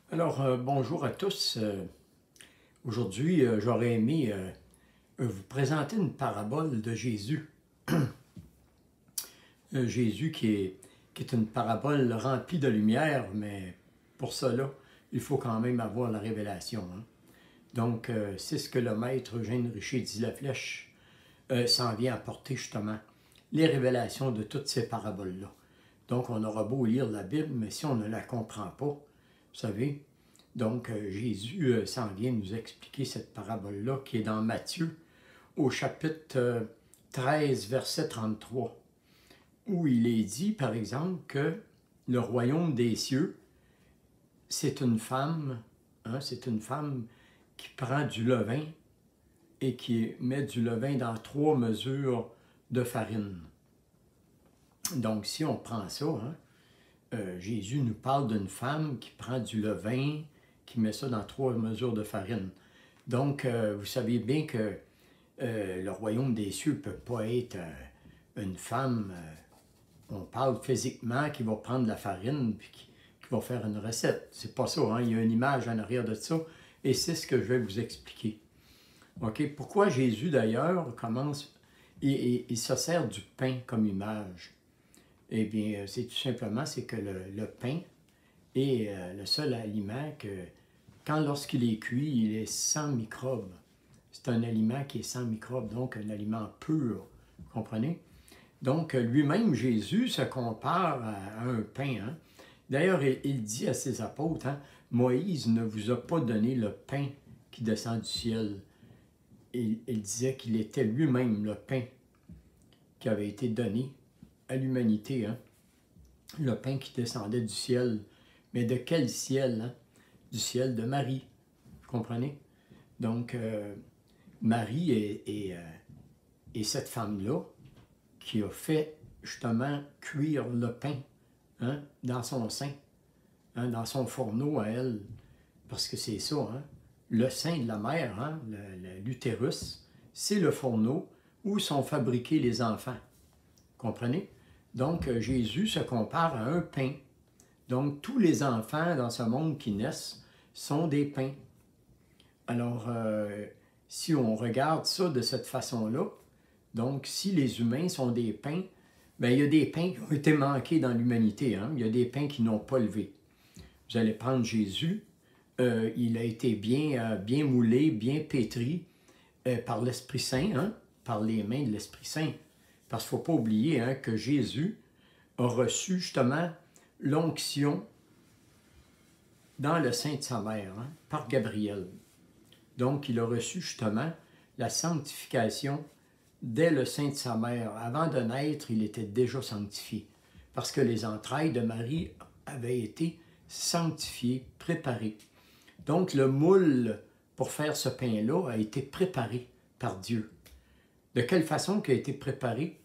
Bonjour à tous. Aujourd'hui, j'aurais aimé vous présenter une parabole de Jésus. Jésus qui est une parabole remplie de lumière, mais pour cela, il faut quand même avoir la révélation. Hein. Donc, c'est ce que le maître Eugène Richer dit la flèche s'en vient apporter justement les révélations de toutes ces paraboles-là. Donc, on aura beau lire la Bible, mais si on ne la comprend pas, vous savez, donc Jésus s'en vient nous expliquer cette parabole-là qui est dans Matthieu au chapitre 13, verset 33, où il est dit, par exemple, que le royaume des cieux, c'est une femme qui prend du levain et qui met du levain dans 3 mesures de farine. Donc, si on prend ça, Jésus nous parle d'une femme qui prend du levain, qui met ça dans 3 mesures de farine. Donc, vous savez bien que le royaume des cieux ne peut pas être une femme, on parle physiquement, qui va prendre de la farine puis qui va faire une recette. C'est pas ça, hein? Il y a une image en arrière de ça, et c'est ce que je vais vous expliquer. OK? Pourquoi Jésus, d'ailleurs, commence, il se sert du pain comme image? Eh bien, c'est tout simplement, c'est que le pain est le seul aliment que, lorsqu'il est cuit, il est sans microbes. C'est un aliment qui est sans microbes, donc un aliment pur, vous comprenez? Donc, lui-même, Jésus, se compare à un pain. Hein? D'ailleurs, il dit à ses apôtres, hein, Moïse ne vous a pas donné le pain qui descend du ciel. Il disait qu'il était lui-même le pain qui avait été donné à l'humanité, hein? Le pain qui descendait du ciel. Mais de quel ciel? Hein? Du ciel de Marie. Vous comprenez? Donc, Marie est cette femme-là qui a fait justement cuire le pain, hein, dans son sein, hein, dans son fourneau à elle. Parce que c'est ça, hein? Le sein de la mère, hein, l'utérus, c'est le fourneau où sont fabriqués les enfants. Comprenez? Donc, Jésus se compare à un pain. Donc, tous les enfants dans ce monde qui naissent sont des pains. Alors, si on regarde ça de cette façon-là, donc, si les humains sont des pains, bien, il y a des pains qui ont été manqués dans l'humanité. Hein? Il y a des pains qui n'ont pas levé. Vous allez prendre Jésus, il a été bien moulé, bien pétri par l'Esprit Saint, hein? Par les mains de l'Esprit Saint. Parce qu'il ne faut pas oublier, hein, que Jésus a reçu justement l'onction dans le sein de sa mère, hein, par Gabriel. Donc, il a reçu justement la sanctification dès le sein de sa mère. Avant de naître, il était déjà sanctifié, parce que les entrailles de Marie avaient été sanctifiées, préparées. Donc, le moule pour faire ce pain-là a été préparé par Dieu. De quelle façon qu'il a été préparé?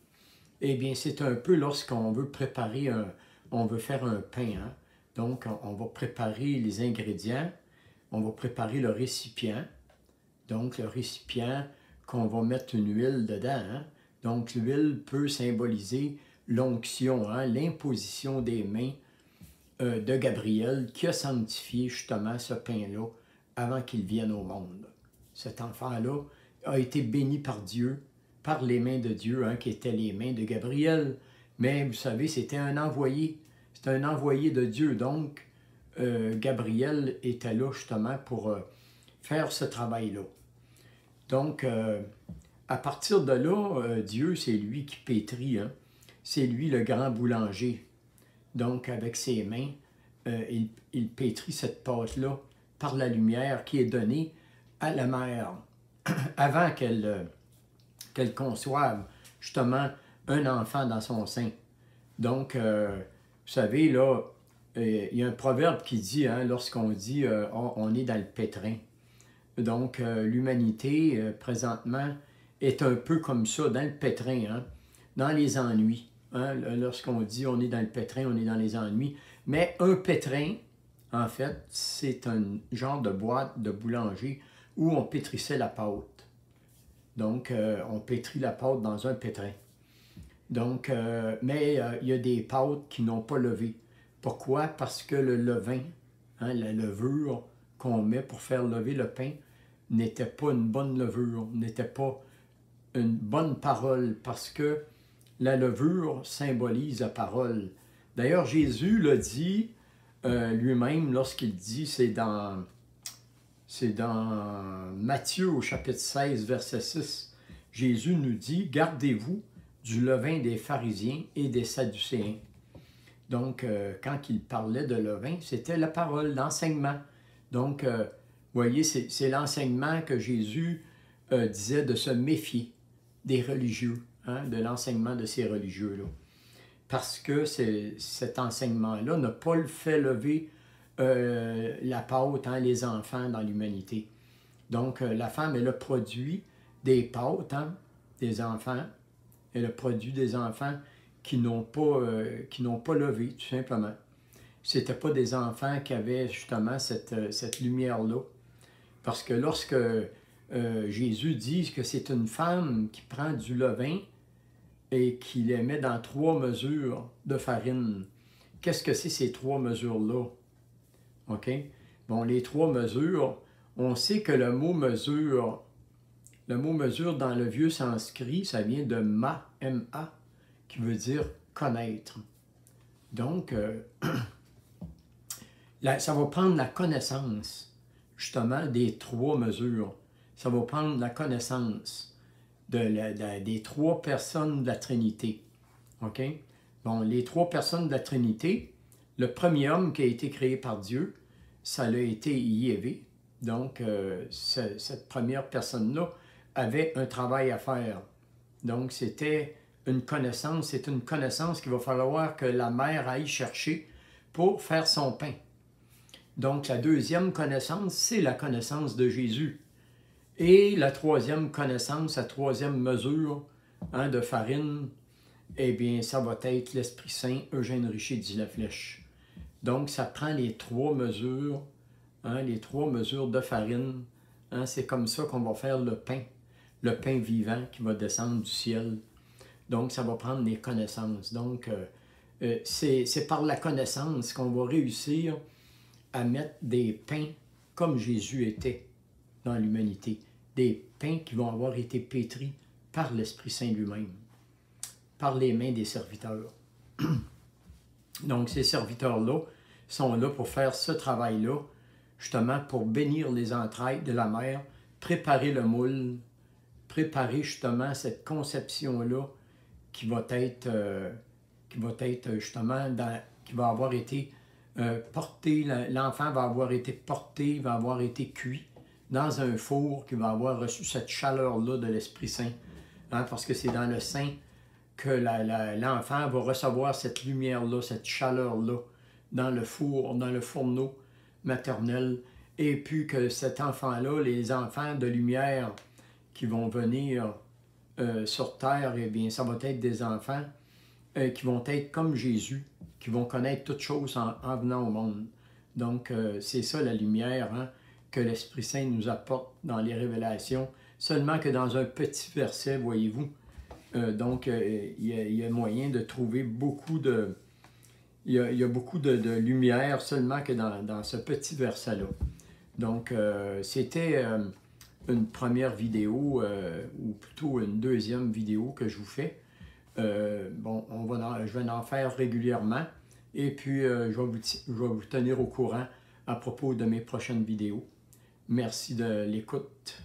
Eh bien, c'est un peu lorsqu'on veut préparer on veut faire un pain. Hein? Donc, on va préparer les ingrédients, on va préparer le récipient. Donc, le récipient qu'on va mettre une huile dedans. Hein? Donc, l'huile peut symboliser l'onction, hein? L'imposition des mains de Gabriel qui a sanctifié justement ce pain-là avant qu'il vienne au monde. Cet enfant-là a été béni par Dieu, par les mains de Dieu, hein, qui étaient les mains de Gabriel. Mais vous savez, c'était un envoyé. C'était un envoyé de Dieu. Donc, Gabriel était là justement pour faire ce travail-là. Donc, à partir de là, Dieu, c'est lui qui pétrit. Hein? C'est lui le grand boulanger. Donc, avec ses mains, il pétrit cette pâte-là par la lumière qui est donnée à la mère avant qu'elle conçoive justement un enfant dans son sein. Donc, vous savez, là, il y a un proverbe qui dit, hein, lorsqu'on dit on est dans le pétrin. Donc, l'humanité, présentement, est un peu comme ça, dans le pétrin, hein, dans les ennuis. Hein, lorsqu'on dit on est dans le pétrin, on est dans les ennuis. Mais un pétrin, en fait, c'est un genre de boîte de boulanger où on pétrissait la pâte. Donc, on pétrit la pâte dans un pétrin. Donc, mais il y a des pâtes qui n'ont pas levé. Pourquoi? Parce que le levain, Hein, la levure qu'on met pour faire lever le pain n'était pas une bonne levure, n'était pas une bonne parole, parce que la levure symbolise la parole. D'ailleurs, Jésus l'a dit lui-même lorsqu'il dit, c'est dans Matthieu au chapitre 16, verset 6, Jésus nous dit, « Gardez-vous du levain des pharisiens et des sadducéens. » Donc, quand il parlait de levain, c'était la parole, l'enseignement. Donc, vous voyez, c'est l'enseignement que Jésus disait de se méfier des religieux, hein, de l'enseignement de ces religieux-là. Parce que cet enseignement-là n'a pas le fait lever la pâte, hein, les enfants dans l'humanité. Donc, la femme est le produit des pâtes, hein, des enfants, est le produit des enfants qui n'ont pas levé, tout simplement. Ce n'étaient pas des enfants qui avaient justement cette lumière-là. Parce que lorsque Jésus dit que c'est une femme qui prend du levain et qui les met dans 3 mesures de farine, qu'est-ce que c'est ces 3 mesures-là? OK? Bon, les 3 mesures, on sait que le mot mesure dans le vieux sanskrit, ça vient de ma, M-A, qui veut dire connaître. Donc, ça va prendre la connaissance, justement, des 3 mesures. Ça va prendre la connaissance des 3 personnes de la Trinité. OK? Bon, les 3 personnes de la Trinité, le premier homme qui a été créé par Dieu, ça a été Yévé. Donc, cette première personne-là avait un travail à faire. Donc, c'était une connaissance, c'est une connaissance qu'il va falloir que la mère aille chercher pour faire son pain. Donc, la deuxième connaissance, c'est la connaissance de Jésus. Et la troisième connaissance, la troisième mesure, hein, de farine, eh bien, ça va être l'Esprit Saint, Eugène Richer dit la flèche. Donc, ça prend les 3 mesures, hein, les 3 mesures de farine. Hein, c'est comme ça qu'on va faire le pain vivant qui va descendre du ciel. Donc, ça va prendre les connaissances. Donc, c'est par la connaissance qu'on va réussir à mettre des pains comme Jésus était dans l'humanité. Des pains qui vont avoir été pétris par l'Esprit Saint lui-même, par les mains des serviteurs. Donc, ces serviteurs-là sont là pour faire ce travail-là, justement pour bénir les entrailles de la mère, préparer le moule, préparer justement cette conception-là qui va être justement, qui va avoir été porté, l'enfant va avoir été porté, va avoir été cuit dans un four qui va avoir reçu cette chaleur-là de l'Esprit Saint. Hein, parce que c'est dans le sein que l'enfant va recevoir cette lumière-là, cette chaleur-là, dans le four, dans le fourneau maternel. Et puis que cet enfant-là, les enfants de lumière qui vont venir sur terre, eh bien, ça va être des enfants qui vont être comme Jésus, qui vont connaître toutes choses en venant au monde. Donc, c'est ça la lumière, hein, que l'Esprit Saint nous apporte dans les révélations, seulement que dans un petit verset, voyez-vous. Donc, il y a moyen de trouver beaucoup de... Il y a beaucoup de lumière seulement que dans ce petit verset-là. Donc, c'était une première vidéo, ou plutôt une deuxième vidéo que je vous fais. Bon, je vais en faire régulièrement et puis je vais vous tenir au courant à propos de mes prochaines vidéos. Merci de l'écoute.